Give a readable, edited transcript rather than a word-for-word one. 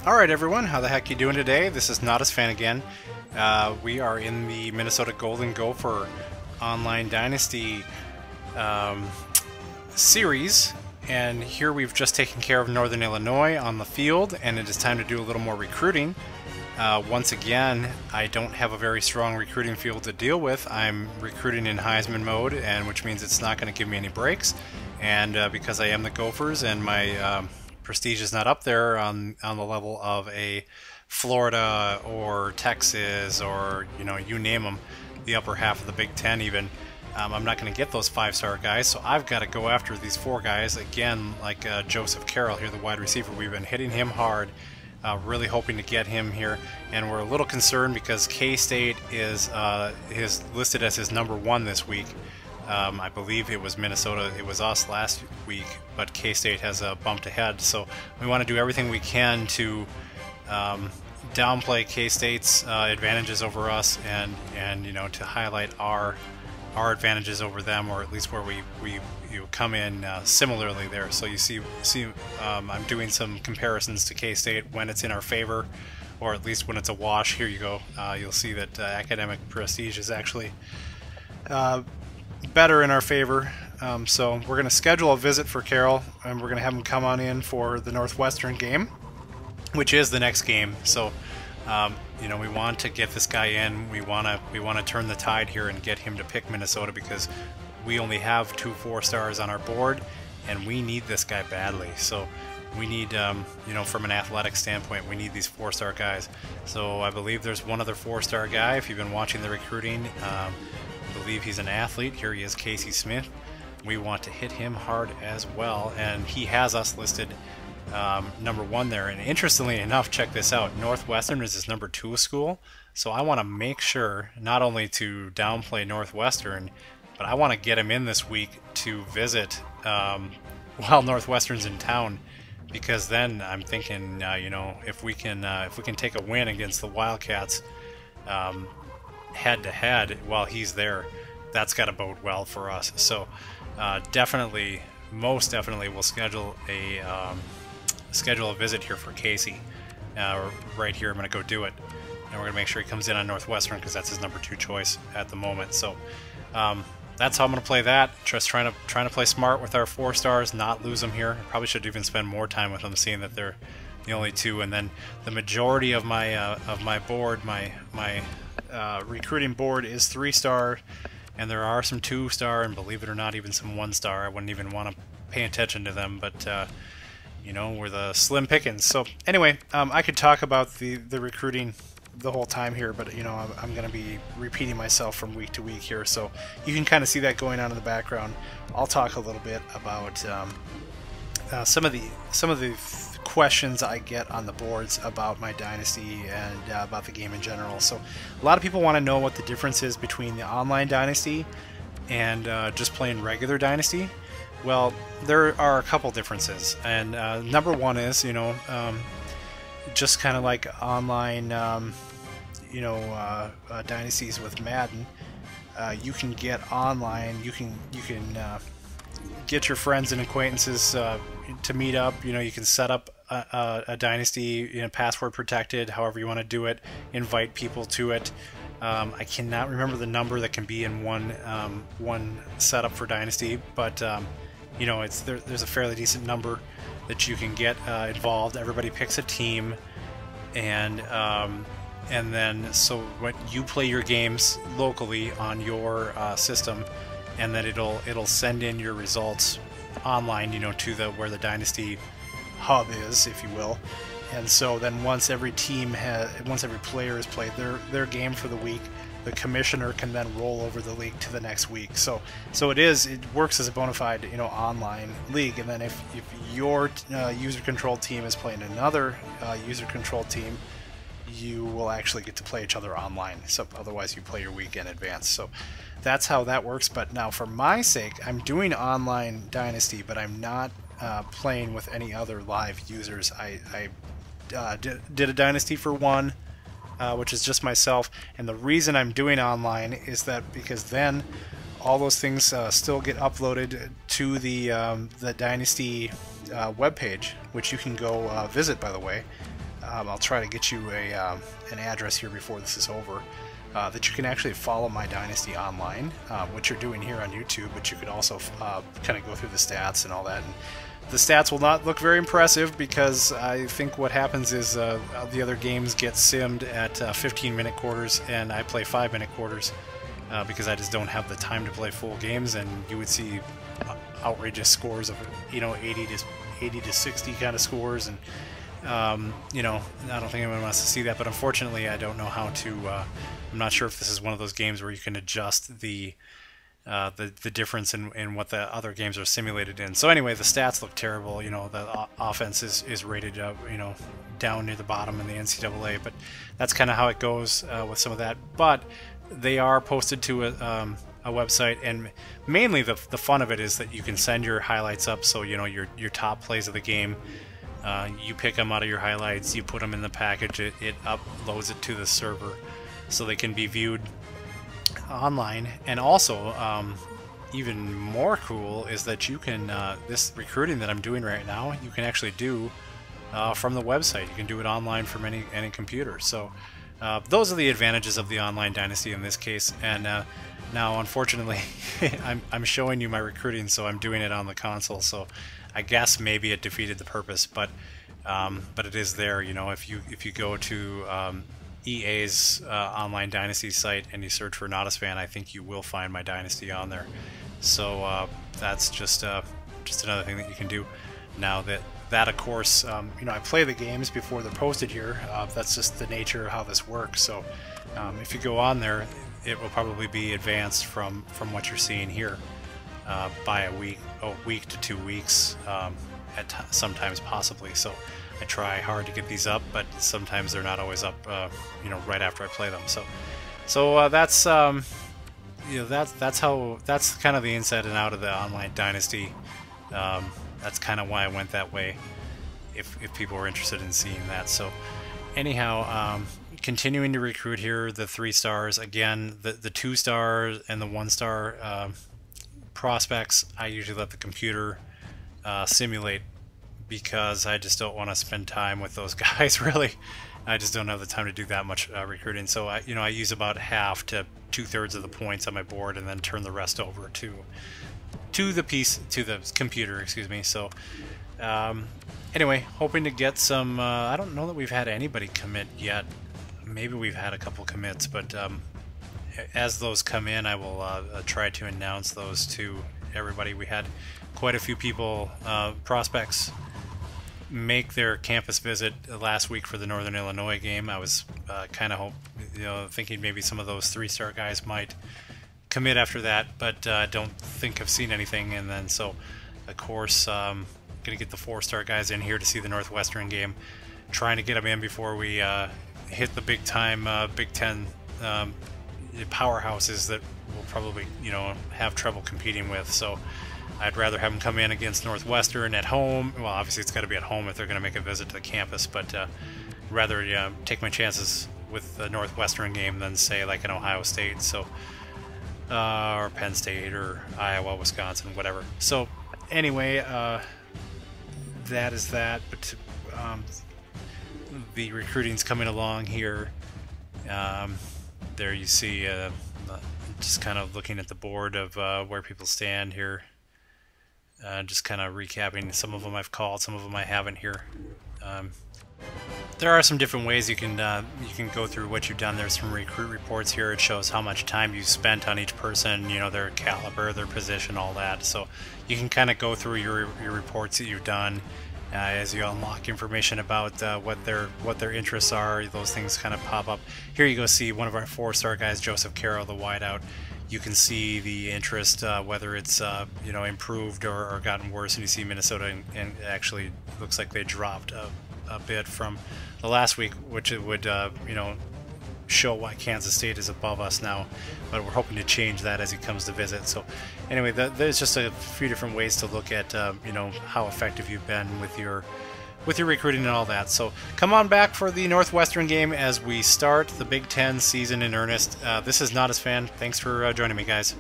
Alright everyone, how the heck you doing today? This is Nadasfan again. We are in the Minnesota Golden Gopher online Dynasty series, and here we've just taken care of Northern Illinois on the field, and it is time to do a little more recruiting. Once again, I don't have a very strong recruiting field to deal with. I'm recruiting in Heisman mode, and which means it's not going to give me any breaks, and because I am the Gophers and my prestige is not up there on the level of a Florida or Texas or, you know, you name them, the upper half of the Big Ten even. I'm not going to get those 5-star guys, so I've got to go after these 4 guys again, like Joseph Carroll here, the wide receiver. We've been hitting him hard, really hoping to get him here, and we're a little concerned because K-State is listed as his #1 this week. I believe it was Minnesota, it was us last week, but K-State has bumped ahead, so we want to do everything we can to downplay K-State's advantages over us, and you know, to highlight our advantages over them, or at least where we come in similarly there. So you see I'm doing some comparisons to K-State when it's in our favor, or at least when it's a wash. Here you go. You'll see that academic prestige is actually better in our favor. So we're going to schedule a visit for Carroll, and we're going to have him come on in for the Northwestern game, which is the next game. So you know, we want to get this guy in. We want to turn the tide here and get him to pick Minnesota, because we only have 2 4-stars on our board, and we need this guy badly. So we need, you know, from an athletic standpoint, we need these 4-star guys. So I believe there's one other 4-star guy. If you've been watching the recruiting, I believe he's an athlete. Here he is, Casey Smith. We want to hit him hard as well, and he has us listed #1 there. And interestingly enough, check this out, Northwestern is his #2 school, so I want to make sure not only to downplay Northwestern, but I want to get him in this week to visit while Northwestern's in town, because then I'm thinking, you know, if we can take a win against the Wildcats head to head while he's there, that's got to bode well for us. So definitely, most definitely, we'll schedule a visit here for Casey. Right here, I'm going to go do it, and we're going to make sure he comes in on Northwestern, because that's his #2 choice at the moment. So that's how I'm going to play that. Just trying to play smart with our 4-stars, not lose them here. Probably should even spend more time with them, seeing that they're the only 2. And then the majority of my board, my recruiting board, is 3-star, and there are some 2-star, and believe it or not, even some 1-star. I wouldn't even want to pay attention to them, but you know, we're the slim pickings. So anyway, I could talk about the recruiting the whole time here, but you know, I'm going to be repeating myself from week to week here, so you can kind of see that going on in the background. I'll talk a little bit about some of the questions I get on the boards about my Dynasty and about the game in general. So a lot of people want to know what the difference is between the online Dynasty and just playing regular Dynasty. Well, there are a couple differences, and #1 is, you know, just kind of like online, you know, dynasties with Madden. You can get online. You can get your friends and acquaintances to meet up. You know, you can set up a dynasty, you know, password protected, however you want to do it. Invite people to it. I cannot remember the number that can be in one setup for Dynasty, but you know, there's a fairly decent number that you can get involved. Everybody picks a team, and then so when you play your games locally on your system, and then it'll send in your results online, you know, to where the Dynasty hub is, if you will. And so then once every player has played their game for the week, the commissioner can then roll over the league to the next week. So it works as a bona fide, you know, online league. And then if your user-controlled team is playing another user-controlled team, you will actually get to play each other online. So otherwise, you play your week in advance. So that's how that works. But now, for my sake, I'm doing online Dynasty, but I'm not playing with any other live users. I did a Dynasty for one, which is just myself, and the reason I'm doing online is that because then all those things still get uploaded to the Dynasty webpage, which you can go visit, by the way. I'll try to get you an address here before this is over, that you can actually follow my Dynasty online, what you're doing here on YouTube, but you could also kind of go through the stats and all that. And the stats will not look very impressive because I think what happens is the other games get simmed at 15-minute quarters, and I play 5-minute quarters because I just don't have the time to play full games, and you would see outrageous scores of 80 to 60 kind of scores, and I don't think anyone wants to see that. But unfortunately, I don't know how to. I'm not sure if this is one of those games where you can adjust the difference in what the other games are simulated in. So anyway, the stats look terrible. The offense is rated down near the bottom in the NCAA, but that's kind of how it goes with some of that. But they are posted to a website, and mainly the fun of it is that you can send your highlights up. So your top plays of the game, you pick them out of your highlights, you put them in the package, it uploads it to the server so they can be viewed online. And also even more cool is that you can this recruiting that I'm doing right now, you can actually do from the website. You can do it online from any computer. So those are the advantages of the online Dynasty in this case. And now unfortunately I'm showing you my recruiting, so I'm doing it on the console, so I guess maybe it defeated the purpose, but it is there. If you go to EA's online Dynasty site and you search for Nadasfan, I think you will find my Dynasty on there. So that's just another thing that you can do. Now that of course, I play the games before they're posted here. That's just the nature of how this works. So if you go on there, it will probably be advanced from what you're seeing here by a week to 2 weeks, sometimes possibly. So I try hard to get these up, but sometimes they're not always up, right after I play them. So that's that's kind of the inside and out of the online Dynasty. That's kind of why I went that way, if people were interested in seeing that. So anyhow, continuing to recruit here, the 3 stars. Again, the 2 stars and the 1 star prospects, I usually let the computer simulate, because I just don't want to spend time with those guys. Really, I just don't have the time to do that much recruiting. So I use about half to 2/3 of the points on my board, and then turn the rest over to the computer. Excuse me. So anyway, hoping to get some. I don't know that we've had anybody commit yet. Maybe we've had a couple commits, but as those come in, I will try to announce those to everybody. We had quite a few people, prospects, make their campus visit last week for the Northern Illinois game. I was kind of thinking maybe some of those 3-star guys might commit after that, but I don't think I've seen anything. And then so, of course, gonna get the 4-star guys in here to see the Northwestern game, trying to get them in before we hit the big time Big Ten powerhouses that we'll probably have trouble competing with. So I'd rather have them come in against Northwestern at home. Well, obviously it's got to be at home if they're going to make a visit to the campus, but rather take my chances with the Northwestern game than say like an Ohio State, so or Penn State or Iowa, Wisconsin, whatever. So anyway, that is that. But the recruiting's coming along here. There you see, just kind of looking at the board of where people stand here. Just kind of recapping. Some of them I've called, some of them I haven't here. There are some different ways you can go through what you've done. There's some recruit reports here. It shows how much time you've spent on each person, their caliber, their position, all that. So you can kind of go through your reports that you've done as you unlock information about what their interests are. Those things kind of pop up. Here you go see one of our 4-star guys, Joseph Carroll, the wideout. You can see the interest, whether it's improved or gotten worse, and you see Minnesota, and it actually looks like they dropped a bit from the last week, which it would show why Kansas State is above us now, but we're hoping to change that as he comes to visit. So anyway, there's just a few different ways to look at how effective you've been with your recruiting and all that. So come on back for the Northwestern game as we start the Big Ten season in earnest. This is Nadasfan. Thanks for joining me, guys.